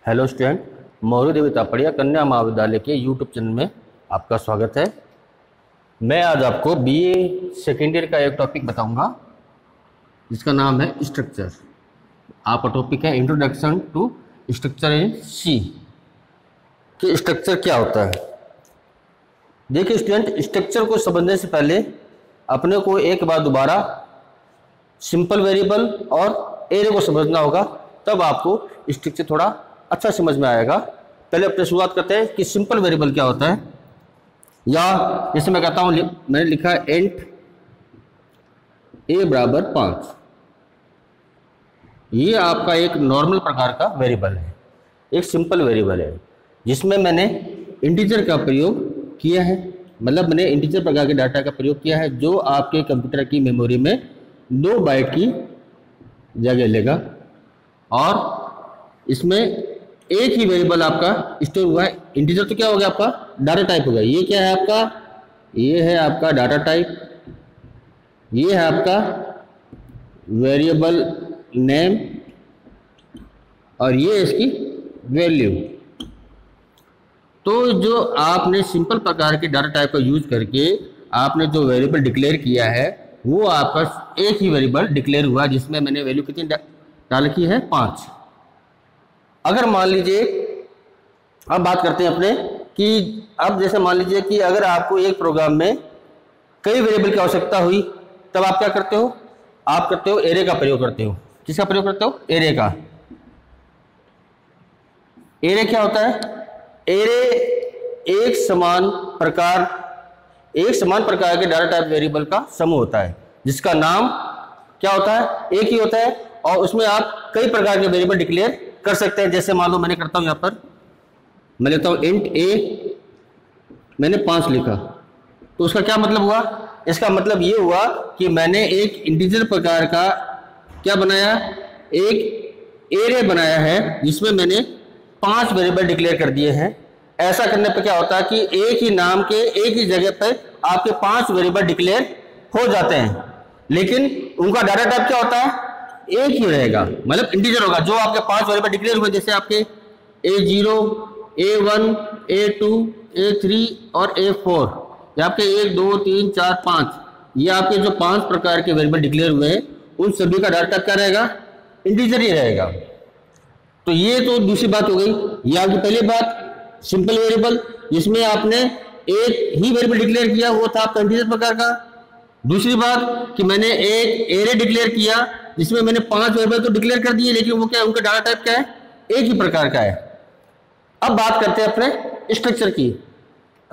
Hello student, Maurya देवी तापड़िया कन्या महाविद्यालय के यूट्यूब चैनल में आपका स्वागत है। मैं आज आपको बीए सेकेंड ईयर का एक टॉपिक बताऊंगा जिसका नाम है स्ट्रक्चर। आपका टॉपिक है इंट्रोडक्शन टू स्ट्रक्चर इन सी कि स्ट्रक्चर क्या होता है। देखिए स्टूडेंट, स्ट्रक्चर को समझने से पहले अपने को एक बार दोबारा सिंपल वेरिएबल और एरे को समझना होगा, तब आपको स्ट्रक्चर थोड़ा अच्छा समझ में आएगा। पहले अपने शुरुआत करते हैं कि सिंपल वेरिएबल क्या होता है, या जैसे मैं कहता हूं, मैंने लिखा है इंट ए बराबर 5। ये आपका एक नॉर्मल प्रकार का वेरिएबल है, एक सिंपल वेरिएबल है जिसमें मैंने इंटीजर का प्रयोग किया है। मतलब मैंने इंटीजर प्रकार के डाटा का प्रयोग किया है जो आपके कंप्यूटर की मेमोरी में 2 बाइट की जगह लेगा, और इसमें एक ही वेरिएबल आपका स्टोर हुआ है। इंटीजर तो क्या हो गया, आपका डाटा टाइप हो गया। ये क्या है आपका, ये है आपका डाटा टाइप, ये है आपका वेरिएबल नेम, और ये इसकी वैल्यू। तो जो आपने सिंपल प्रकार के डाटा टाइप का यूज करके आपने जो वेरिएबल डिक्लेयर किया है वो आपका एक ही वेरिएबल डिक्लेयर हुआ जिसमें मैंने वैल्यू कितनी डाल की है, 5। अगर मान लीजिए, अब बात करते हैं अपने कि अब जैसे मान लीजिए कि अगर आपको एक प्रोग्राम में कई वेरिएबल की आवश्यकता हुई, तब आप क्या करते हो, आप करते हो एरे का प्रयोग करते हो। किसका प्रयोग करते हो, एरे का। एरे क्या होता है, एरे एक समान प्रकार के डाटा टाइप वेरिएबल का समूह होता है जिसका नाम क्या होता है, एक ही होता है, और उसमें आप कई प्रकार के वेरिएबल डिक्लेयर कर सकते हैं। जैसे मान लो मैंने करता हूं, यहां पर मैं लेता हूं इंट ए, मैंने 5 लिखा, तो उसका क्या मतलब हुआ, इसका मतलब ये हुआ कि मैंने एक इंटीजर प्रकार का क्या बनाया, एक एरे बनाया है जिसमें मैंने 5 वेरिएबल डिक्लेयर कर दिए हैं। ऐसा करने पर क्या होता है कि एक ही नाम के एक ही जगह पर आपके 5 वेरिएबल डिक्लेयर हो जाते हैं, लेकिन उनका डाटा टाइप क्या होता है, एक ही रहेगा, मतलब इंटीजर होगा। जो आपके 5 वेरिएबल डिक्लेयर हुए, जैसे आपके A0, A1, A2, A3 और A4, ये आपके 1 2 3 4 5, ये आपके जो 5 प्रकार के वेरिएबल डिक्लेयर हुए हैं उन सभी का डाटा टाइप क्या रहेगा, इंटीजर ही रहेगा। तो ये तो दूसरी बात हो गई। ये आपकी पहली बात, सिंपल वेरिएबल जिसमें आपने एक ही वेरिएबल डिक्लेयर किया, वो था आपका इंटीजर प्रकार का। दूसरी बात कि मैंने एक एरे डिक्लेयर किया जिसमें मैंने 5 वेरिएबल तो डिक्लेयर कर दिए, लेकिन वो क्या है, उनका डाटा टाइप क्या है, एक ही प्रकार का है। अब बात करते हैं अपने स्ट्रक्चर की,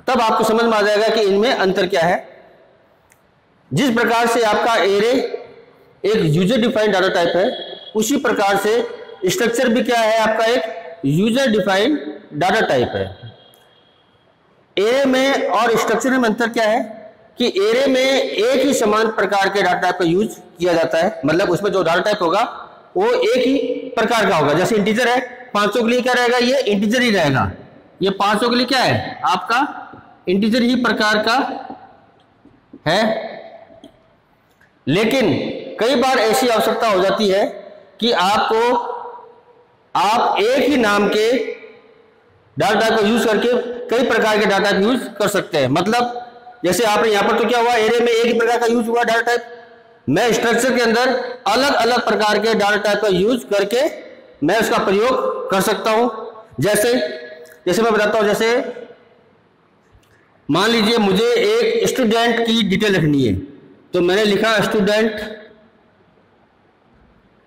तब आपको समझ में आ जाएगा कि इनमें अंतर क्या है। जिस प्रकार से आपका एरे एक यूजर डिफाइंड डाटा टाइप है, उसी प्रकार से स्ट्रक्चर भी क्या है, आपका एक यूजर डिफाइंड डाटा टाइप है। एरे में और स्ट्रक्चर में अंतर क्या है कि एरे में एक ही समान प्रकार के डाटा टाइप का यूज किया जाता है, मतलब उसमें जो डाटा टाइप होगा वो एक ही प्रकार का होगा। जैसे इंटीजर है, 500 के लिए क्या रहेगा, ये इंटीजर ही रहेगा। ये 500 के लिए क्या है, आपका इंटीजर ही प्रकार का है। लेकिन कई बार ऐसी आवश्यकता हो जाती है कि आप एक ही नाम के डाटा टाइप को यूज करके कई प्रकार के डाटा टाइप यूज कर सकते हैं। मतलब जैसे आपने यहां पर तो क्या हुआ, एरे में एक ही प्रकार का यूज हुआ डाटा टाइप, मैं स्ट्रक्चर के अंदर अलग अलग प्रकार के डाटा टाइप का यूज करके मैं उसका प्रयोग कर सकता हूं। जैसे मैं बताता हूं, जैसे मान लीजिए मुझे एक स्टूडेंट की डिटेल रखनी है, तो मैंने लिखा स्टूडेंट,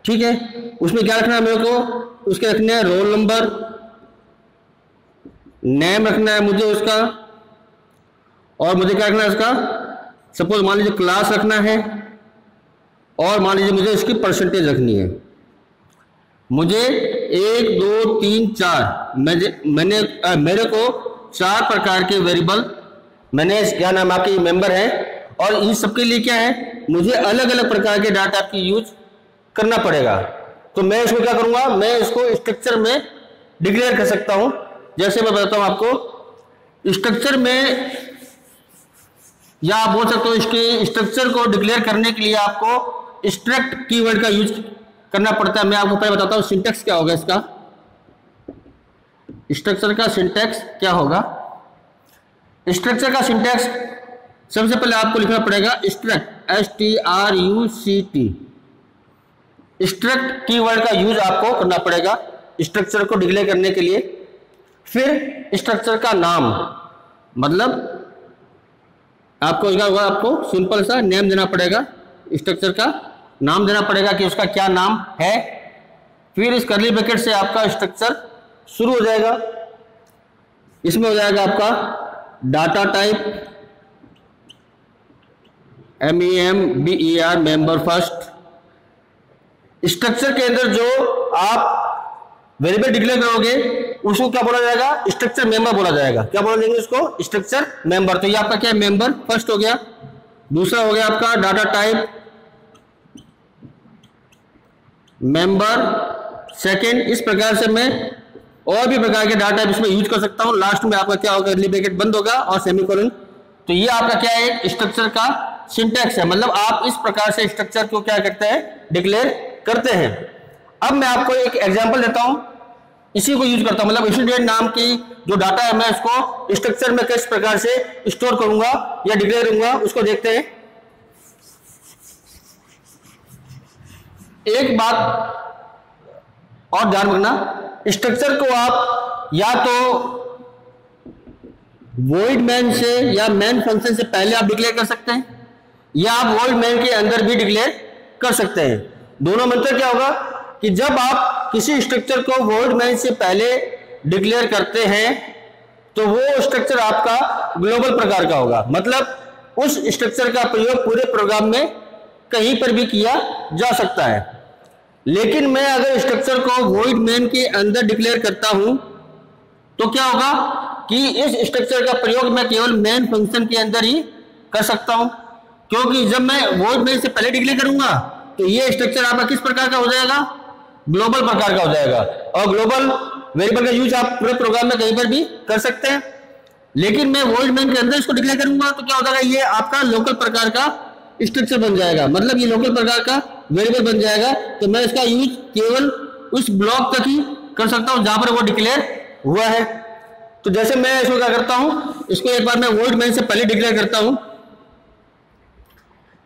ठीक है। उसमें क्या रखना है मेरे को, उसके रखने हैं रोल नंबर, नेम रखना है मुझे उसका, और मुझे क्या रखना है उसका, सपोज मान लीजिए क्लास रखना है, और मान लीजिए मुझे इसकी परसेंटेज रखनी है। मुझे 1 2 3 4 मेरे को 4 प्रकार के वेरिएबल, मैंने क्या नाम आपके मेंबर हैं, और इन सबके लिए क्या है, मुझे अलग अलग प्रकार के डाटा की यूज करना पड़ेगा। तो मैं इसको क्या करूंगा, मैं इसको स्ट्रक्चर में डिक्लेयर कर सकता हूं। जैसे मैं बताता हूं आपको, स्ट्रक्चर में, या आप बोल सकते हो इसके स्ट्रक्चर को डिक्लेयर करने के लिए आपको स्ट्रक्ट कीवर्ड का यूज करना पड़ता है। मैं आपको पहले बताता हूँ सिंटेक्स क्या होगा इसका। स्ट्रक्चर का सिंटैक्स क्या होगा? स्ट्रक्चर का सिंटैक्स सबसे पहले आपको लिखना पड़ेगा स्ट्रक्ट, STRUCT। स्ट्रक्ट कीवर्ड का यूज आपको करना पड़ेगा स्ट्रक्चर को डिक्लेयर करने के लिए। फिर स्ट्रक्चर का नाम, मतलब आपको आपको सिंपल सा नेम देना पड़ेगा, स्ट्रक्चर का नाम देना पड़ेगा कि उसका क्या नाम है। फिर इस कर्ली ब्रैकेट से आपका स्ट्रक्चर शुरू हो जाएगा। इसमें हो जाएगा आपका data type, MEMBER, member first. Structure के अंदर जो आप वेरिएबल डिक्लेयर करोगे उसको क्या बोला जाएगा? स्ट्रक्चर मेंबर बोला जाएगा। क्या बोला जाएगा उसको? Structure member. तो ये आपका क्या है? मेंबर फर्स्ट हो गया। दूसरा हो गया आपका डाटा टाइप, मेंबर सेकेंड। इस प्रकार से मैं और भी प्रकार के डाटा टाइप इसमें यूज कर सकता हूं। लास्ट में आपका क्या होगा? कर्ली ब्रैकेट बंद होगा और सेमीकोलन। तो ये आपका क्या है? स्ट्रक्चर का सिंटैक्स है। मतलब आप इस प्रकार से स्ट्रक्चर को क्या करते हैं? डिक्लेयर करते हैं। अब मैं आपको एक एग्जांपल देता हूं, इसी को यूज करता हूं। मतलब स्टूडेंट नाम की जो डाटा है मैं इसको स्ट्रक्चर में किस प्रकार से स्टोर करूंगा या डिक्लेयर करूंगा उसको देखते हैं। एक बात और ध्यान रखना, स्ट्रक्चर को आप या तो वॉइड मेन से या मेन फंक्शन से पहले आप डिक्लेयर कर सकते हैं, या आप वॉइड मेन के अंदर भी डिक्लेयर कर सकते हैं। दोनों मतलब क्या होगा कि जब आप किसी स्ट्रक्चर को वॉइड मेन से पहले डिक्लेयर करते हैं तो वो स्ट्रक्चर आपका ग्लोबल प्रकार का होगा। मतलब उस स्ट्रक्चर का प्रयोग पूरे प्रोग्राम में कहीं पर भी किया जा सकता है। लेकिन मैं अगर स्ट्रक्चर को वॉइड मेन के अंदर डिक्लेयर करता हूं तो क्या होगा कि इस स्ट्रक्चर का प्रयोग मैं केवल मेन फंक्शन के अंदर ही कर सकता हूं, क्योंकि जब मैं वॉइड मेन से पहले डिक्लेयर करूंगा तो ये स्ट्रक्चर आपका किस प्रकार का हो जाएगा? ग्लोबल प्रकार का हो जाएगा। और ग्लोबल वेरिएबल का यूज आप पूरे प्रोग्राम में कहीं पर भी कर सकते हैं। लेकिन मैं वॉइड मेन के अंदर इसको डिक्लेयर करूंगा तो क्या हो जाएगा? ये आपका लोकल प्रकार का स्ट्रक्चर बन जाएगा। मतलब ये लोकल प्रकार का वेरिएबल बन जाएगा। तो मैं इसका यूज केवल उस ब्लॉक तक ही कर सकता हूं जहां पर वो डिक्लेयर हुआ है। तो जैसे मैं इसको क्या करता हूं, इसको एक बार मैं वॉइड मेन से पहले डिक्लेयर करता हूं।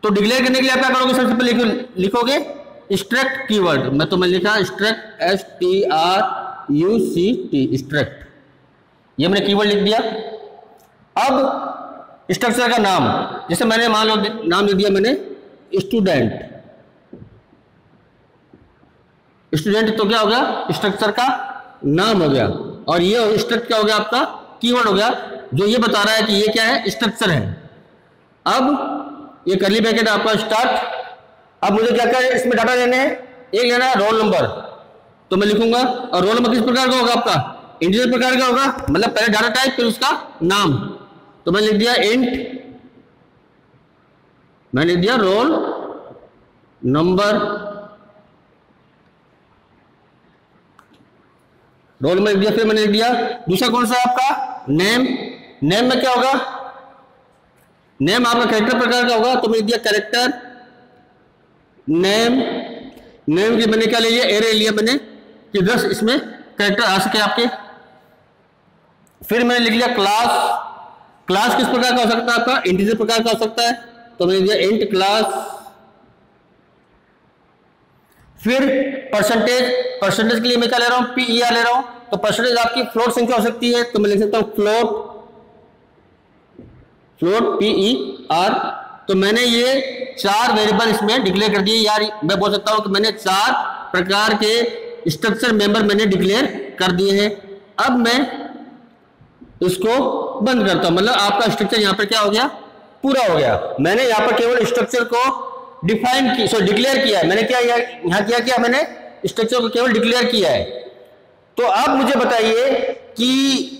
तो डिक्लेयर करने के लिए आप क्या करोगे? सबसे पहले लिखोगे स्ट्रक्ट कीवर्ड। मैं तो मैं लिखा स्ट्रक्ट, STRUCT, स्ट्रक्ट। ये मैंने कीवर्ड लिख दिया। अब स्ट्रक्चर का नाम, जैसे मैंने मान लो नाम लिख दिया मैंने स्टूडेंट। स्टूडेंट तो क्या हो गया? स्ट्रक्चर का नाम हो गया। और ये स्ट्रक्ट क्या हो गया? आपका कीवर्ड हो गया जो ये बता रहा है कि ये क्या है? स्ट्रक्चर है। अब ये कर्ली ब्रैकेट आपका स्टार्ट। अब मुझे क्या क्या इसमें डाटा लेने हैं? एक लेना है रोल नंबर, तो मैं लिखूंगा। और रोल नंबर किस प्रकार का होगा? आपका इंटीजर प्रकार का होगा। मतलब पहले डाटा टाइप फिर उसका नाम। तो मैं लिख दिया इंट, मैंने लिख दिया रोल नंबर। रोल नंबर लिख दिया। फिर मैंने लिख दिया दूसरा कौन सा है आपका? नेम। नेम में क्या होगा? नेम आपका कैरेक्टर प्रकार का होगा। तो मैंने दिया कैरेक्टर नेम। नेम की मैंने क्या ले लिया? एरे लिया मैंने कि 10 इसमें कैरेक्टर आ सके आपके। फिर मैंने लिख लिया क्लास। क्लास किस प्रकार का हो सकता है? आपका इंटीजर प्रकार का हो सकता है। तो मैंने दिया इंट क्लास। फिर परसेंटेज। परसेंटेज के लिए मैं क्या ले रहा हूं? PER ले रहा हूं। तो परसेंटेज आपकी फ्लोट संख्या हो सकती है, तो मैं लिख सकता हूं फ्लोट, फ्लोट PER। तो मैंने ये 4 वेरिएबल इसमें डिक्लेयर कर दिए। यार मैं बोल सकता हूं कि मैंने 4 प्रकार के स्ट्रक्चर मेंबर मैंने डिक्लेयर कर दिए हैं। अब मैं इसको बंद करता हूं। मतलब आपका स्ट्रक्चर यहां पर क्या हो गया? पूरा हो गया। मैंने यहां पर केवल स्ट्रक्चर को डिफाइन की, डिक्लेयर किया है। मैंने क्या यहां किया? मैंने स्ट्रक्चर को केवल डिक्लेयर किया है। तो अब मुझे बताइए कि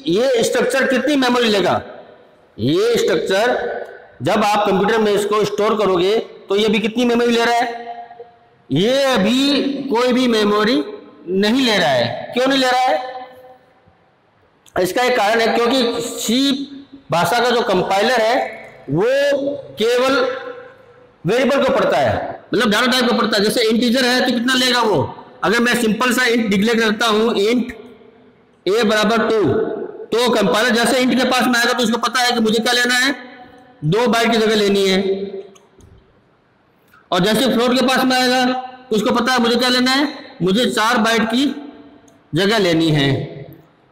ये स्ट्रक्चर कितनी मेमोरी लेगा? ये स्ट्रक्चर जब आप कंप्यूटर में इसको स्टोर करोगे तो ये भी कितनी मेमोरी ले रहा है? ये अभी कोई भी मेमोरी नहीं ले रहा है। क्यों नहीं ले रहा है? इसका एक कारण है, क्योंकि सी भाषा का जो कंपाइलर है वो केवल वेरिएबल को पढ़ता है, मतलब डाटा टाइप को पढ़ता है। जैसे इंटीजर है तो कितना लेगा वो? अगर मैं सिंपल सा इंट डिक्लेयर करता हूं, a बराबर 2, तो कंपाइलर जैसे इंट के पास में आएगा तो उसको पता है कि मुझे क्या लेना है, 2 बाइट की जगह लेनी है। और जैसे फ्लोट के पास में आएगा तो उसको पता है मुझे क्या लेना है, मुझे 4 बाइट की जगह लेनी है।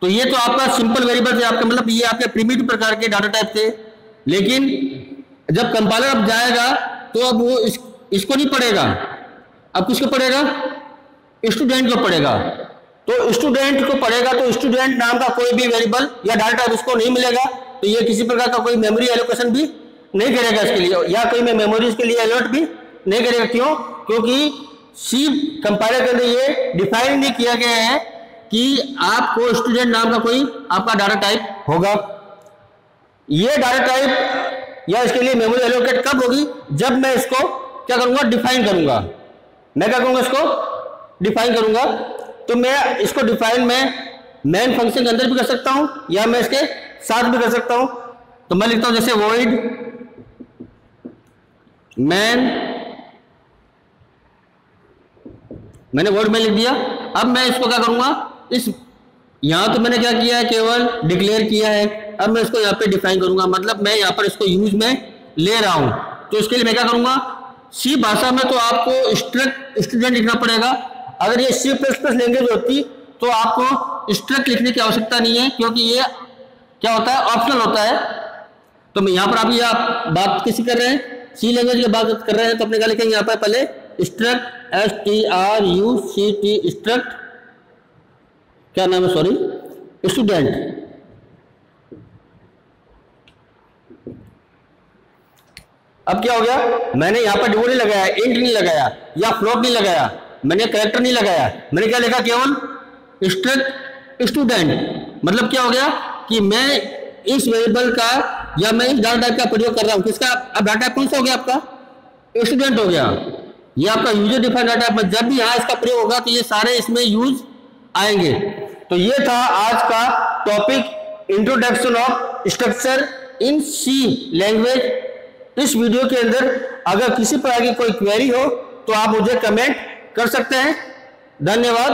तो ये तो आपका सिंपल वेरिएबल थे, आपका मतलब ये आपके प्रिमिटिव प्रकार के डाटा टाइप थे। लेकिन जब कंपाइलर अब जाएगा तो अब वो इसको नहीं पढ़ेगा, अब किसको पढ़ेगा, स्टूडेंट को पढ़ेगा। तो स्टूडेंट को पढ़ेगा तो स्टूडेंट नाम का कोई भी वेरिएबल या डाटा टाइप उसको नहीं मिलेगा, तो ये किसी प्रकार का कोई मेमोरी एलोकेशन भी नहीं करेगा इसके लिए, या कोई मेमोरी के लिए अलर्ट भी नहीं करेगा। क्यों? क्योंकि सी कंपाइलर के अंदर ये डिफाइन नहीं किया गया है कि आपको स्टूडेंट नाम का कोई आपका डाटा टाइप होगा। ये डाटा टाइप या इसके लिए मेमोरी एलोकेट कब होगी, जब मैं इसको क्या करूंगा, डिफाइन करूंगा। मैं क्या करूंगा, इसको डिफाइन करूंगा। तो मैं इसको डिफाइन में मेन फंक्शन के अंदर भी कर सकता हूं या मैं इसके साथ भी कर सकता हूं। तो मैं लिखता हूं जैसे वॉइड मैन, मैंने वर्ड में लिख दिया। अब मैं इसको क्या करूंगा, इस यहां तो मैंने क्या किया है, केवल डिक्लेयर किया है। अब मैं इसको यहाँ पे डिफाइन करूंगा, मतलब मैं यहाँ पर इसको यूज में ले रहा हूं। तो इसके लिए मैं क्या करूंगा, सी भाषा में तो आपको स्ट्रक्ट स्टूडेंट लिखना पड़ेगा। अगर ये C++ लैंग्वेज होती तो आपको स्ट्रक्ट लिखने की आवश्यकता नहीं है, क्योंकि ये क्या होता है, ऑप्शनल होता है। तो मैं यहाँ पर आप ये बात किसी कर रहे हैं, सी लैंग्वेज की बात कर रहे हैं, तो अपने क्या लिखेंगे यहाँ पर, पहले स्ट्रक्ट STRUCT स्ट्रक्ट क्या नाम है, सॉरी, स्टूडेंट। अब क्या हो गया, मैंने यहां पर डिवो नहीं लगाया, इंट नहीं लगाया या फ्लोट नहीं लगाया, मैंने कैरेक्टर नहीं लगाया, मैंने क्या लिखा, केवल स्ट्रक्ट स्टूडेंट। मतलब क्या हो गया कि मैं इस वेरिएबल का या मैं इस डाटा टाइप का प्रयोग कर रहा हूं, किसका, अब डाटा टाइप कौन सा हो गया आपका, स्टूडेंट हो गया। ये आपका यूजर डिफाइंड डाटा टाइप, जब भी यहां इसका प्रयोग होगा तो ये सारे इसमें यूज आएंगे। तो ये था आज का topic, introduction of structure in C language. इस वीडियो के अंदर अगर किसी प्रकार की कोई क्वेरी हो तो आप मुझे कमेंट कर सकते हैं। धन्यवाद।